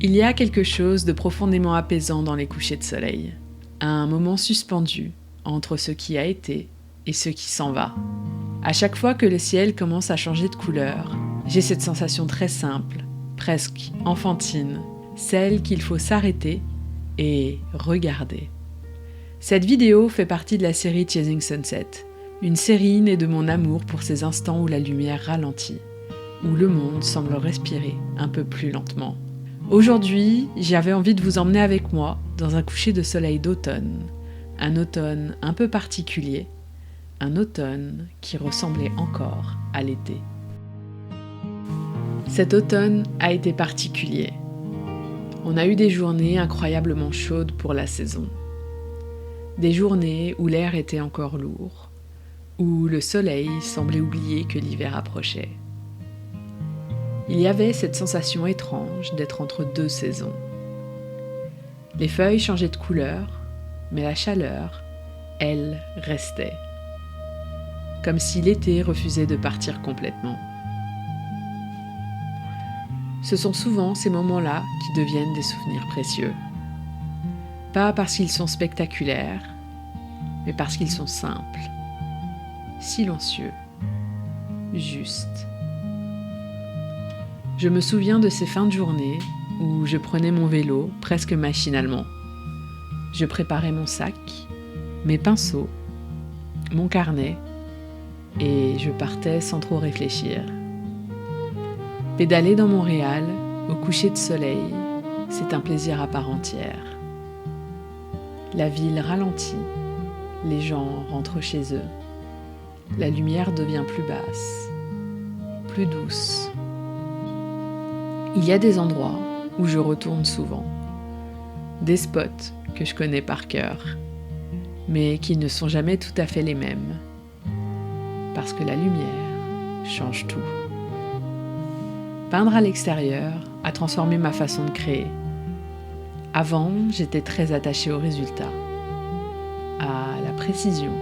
Il y a quelque chose de profondément apaisant dans les couchers de soleil. Un moment suspendu entre ce qui a été et ce qui s'en va. À chaque fois que le ciel commence à changer de couleur, j'ai cette sensation très simple, presque enfantine, celle qu'il faut s'arrêter et regarder. Cette vidéo fait partie de la série Chasing Sunset, une série née de mon amour pour ces instants où la lumière ralentit, où le monde semble respirer un peu plus lentement. Aujourd'hui, j'avais envie de vous emmener avec moi dans un coucher de soleil d'automne, un automne un peu particulier, un automne qui ressemblait encore à l'été. Cet automne a été particulier. On a eu des journées incroyablement chaudes pour la saison. Des journées où l'air était encore lourd, où le soleil semblait oublier que l'hiver approchait. Il y avait cette sensation étrange d'être entre deux saisons. Les feuilles changeaient de couleur, mais la chaleur, elle, restait. Comme si l'été refusait de partir complètement. Ce sont souvent ces moments-là qui deviennent des souvenirs précieux. Pas parce qu'ils sont spectaculaires, mais parce qu'ils sont simples, silencieux, justes. Je me souviens de ces fins de journée où je prenais mon vélo presque machinalement. Je préparais mon sac, mes pinceaux, mon carnet, et je partais sans trop réfléchir. Pédaler dans Montréal, au coucher de soleil, c'est un plaisir à part entière. La ville ralentit, les gens rentrent chez eux. La lumière devient plus basse, plus douce. Il y a des endroits où je retourne souvent, des spots que je connais par cœur, mais qui ne sont jamais tout à fait les mêmes, parce que la lumière change tout. Peindre à l'extérieur a transformé ma façon de créer. Avant, j'étais très attachée au résultat, à la précision,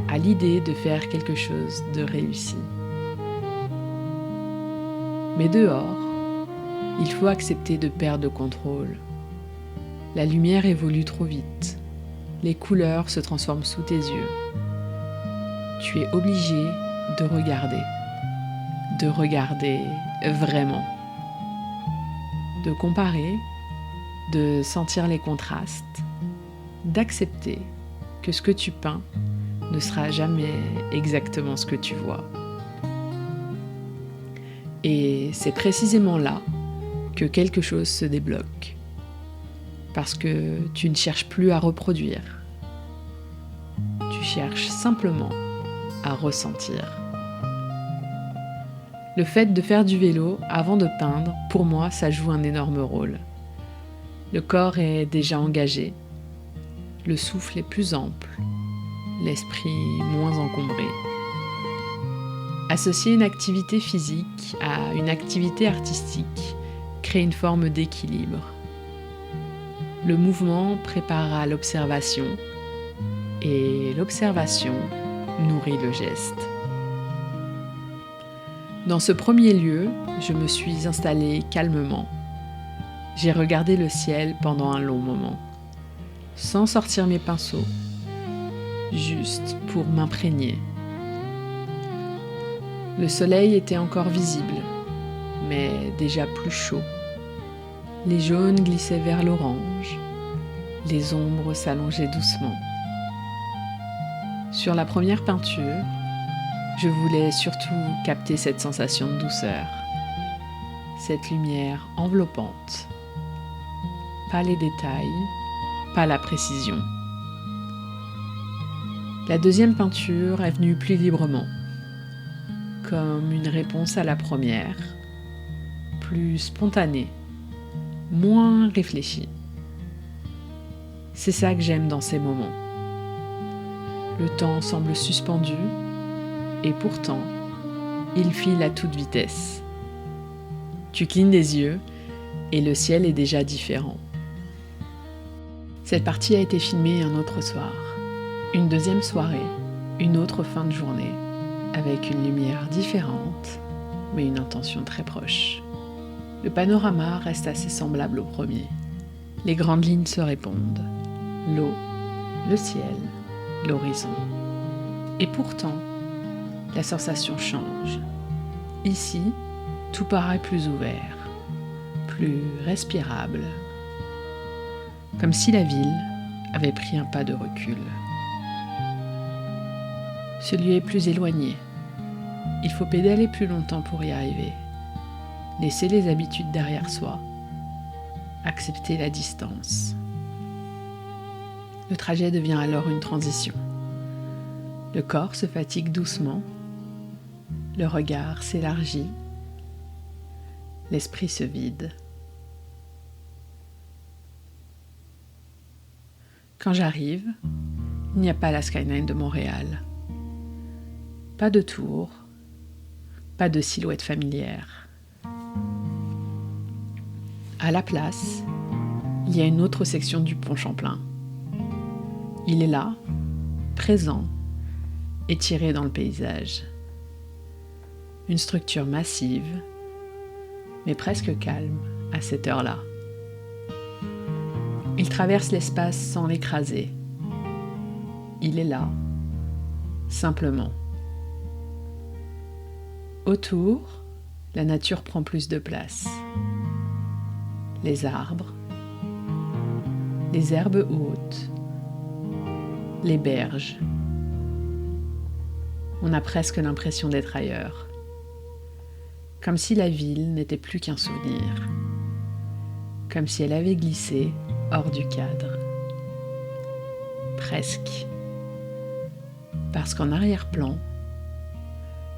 à l'idée de faire quelque chose de réussi. Mais dehors, il faut accepter de perdre le contrôle. La lumière évolue trop vite. Les couleurs se transforment sous tes yeux. Tu es obligé de regarder vraiment, de comparer, de sentir les contrastes, d'accepter que ce que tu peins ne sera jamais exactement ce que tu vois. Et c'est précisément là que quelque chose se débloque, parce que tu ne cherches plus à reproduire, tu cherches simplement à ressentir. Le fait de faire du vélo avant de peindre, pour moi, ça joue un énorme rôle. Le corps est déjà engagé, le souffle est plus ample, l'esprit moins encombré. Associer une activité physique à une activité artistique crée une forme d'équilibre. Le mouvement prépare à l'observation et l'observation nourrit le geste. Dans ce premier lieu, je me suis installée calmement. J'ai regardé le ciel pendant un long moment, sans sortir mes pinceaux, juste pour m'imprégner. Le soleil était encore visible, mais déjà plus chaud. Les jaunes glissaient vers l'orange, les ombres s'allongeaient doucement. Sur la première peinture, je voulais surtout capter cette sensation de douceur, cette lumière enveloppante. Pas les détails, pas la précision. La deuxième peinture est venue plus librement, comme une réponse à la première, plus spontanée, moins réfléchie. C'est ça que j'aime dans ces moments. Le temps semble suspendu, et pourtant, il file à toute vitesse. Tu clignes des yeux, et le ciel est déjà différent. Cette partie a été filmée un autre soir, une deuxième soirée, une autre fin de journée, avec une lumière différente, mais une intention très proche. Le panorama reste assez semblable au premier. Les grandes lignes se répondent. L'eau, le ciel, l'horizon. Et pourtant, la sensation change. Ici, tout paraît plus ouvert, plus respirable. Comme si la ville avait pris un pas de recul. Ce lieu est plus éloigné. Il faut pédaler plus longtemps pour y arriver. Laisser les habitudes derrière soi. Accepter la distance. Le trajet devient alors une transition. Le corps se fatigue doucement. Le regard s'élargit. L'esprit se vide. Quand j'arrive, il n'y a pas la skyline de Montréal. Pas de tour, pas de silhouette familière. À la place, il y a une autre section du pont Champlain. Il est là, présent, étiré dans le paysage. Une structure massive, mais presque calme à cette heure-là. Il traverse l'espace sans l'écraser. Il est là, simplement. Autour, la nature prend plus de place. Les arbres, les herbes hautes, les berges. On a presque l'impression d'être ailleurs. Comme si la ville n'était plus qu'un souvenir. Comme si elle avait glissé hors du cadre. Presque. Parce qu'en arrière-plan,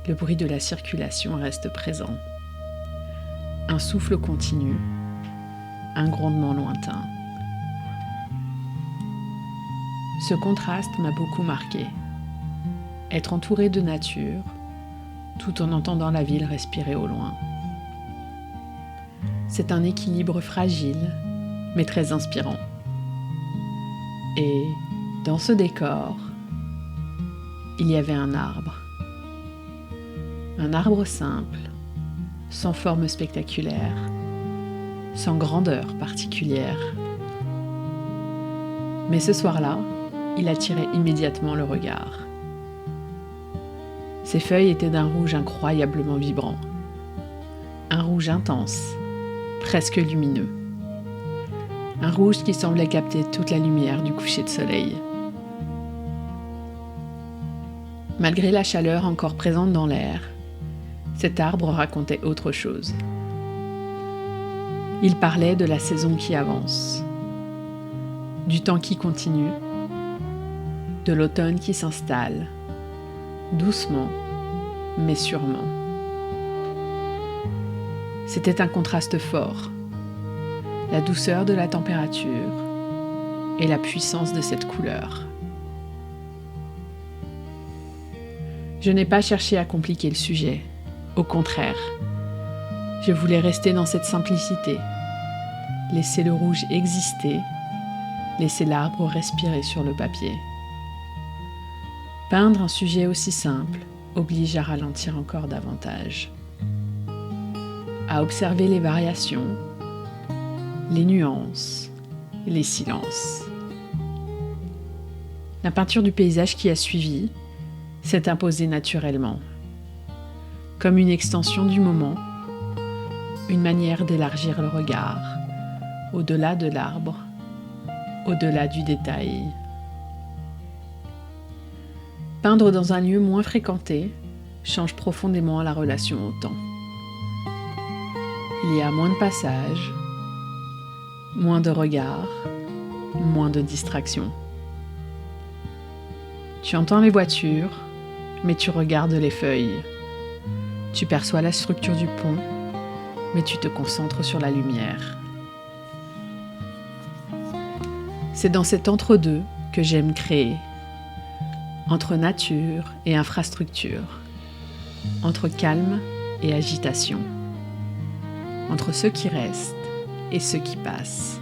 le bruit de la circulation reste présent. Un souffle continu, un grondement lointain. Ce contraste m'a beaucoup marqué. Être entouré de nature, tout en entendant la ville respirer au loin. C'est un équilibre fragile, mais très inspirant. Et dans ce décor, il y avait un arbre. Un arbre simple, sans forme spectaculaire, sans grandeur particulière. Mais ce soir-là, il attirait immédiatement le regard. Ses feuilles étaient d'un rouge incroyablement vibrant. Un rouge intense, presque lumineux. Un rouge qui semblait capter toute la lumière du coucher de soleil. Malgré la chaleur encore présente dans l'air, cet arbre racontait autre chose. Il parlait de la saison qui avance, du temps qui continue, de l'automne qui s'installe, doucement, mais sûrement. C'était un contraste fort, la douceur de la température et la puissance de cette couleur. Je n'ai pas cherché à compliquer le sujet, au contraire. Je voulais rester dans cette simplicité, laisser le rouge exister, laisser l'arbre respirer sur le papier. Peindre un sujet aussi simple oblige à ralentir encore davantage, à observer les variations, les nuances, les silences. La peinture du paysage qui a suivi s'est imposée naturellement, comme une extension du moment, une manière d'élargir le regard, au-delà de l'arbre, au-delà du détail. Peindre dans un lieu moins fréquenté change profondément la relation au temps. Il y a moins de passages, moins de regards, moins de distractions. Tu entends les voitures, mais tu regardes les feuilles. Tu perçois la structure du pont, mais tu te concentres sur la lumière. C'est dans cet entre-deux que j'aime créer. Entre nature et infrastructure, entre calme et agitation, entre ceux qui restent et ceux qui passent.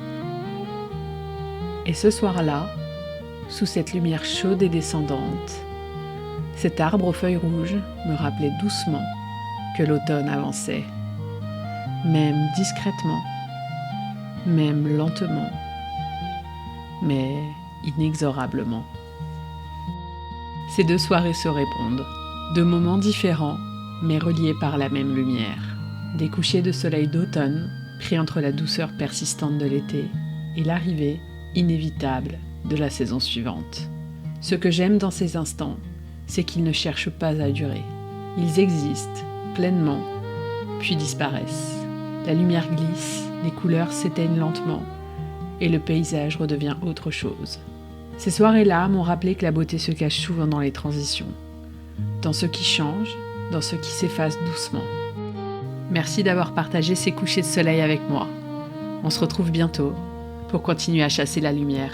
Et ce soir-là, sous cette lumière chaude et descendante, cet arbre aux feuilles rouges me rappelait doucement que l'automne avançait, même discrètement, même lentement, mais inexorablement. Ces deux soirées se répondent, deux moments différents, mais reliés par la même lumière. Des couchers de soleil d'automne, pris entre la douceur persistante de l'été et l'arrivée inévitable de la saison suivante. Ce que j'aime dans ces instants, c'est qu'ils ne cherchent pas à durer. Ils existent pleinement, puis disparaissent. La lumière glisse, les couleurs s'éteignent lentement, et le paysage redevient autre chose. Ces soirées-là m'ont rappelé que la beauté se cache souvent dans les transitions, dans ce qui change, dans ce qui s'efface doucement. Merci d'avoir partagé ces couchers de soleil avec moi. On se retrouve bientôt pour continuer à chasser la lumière.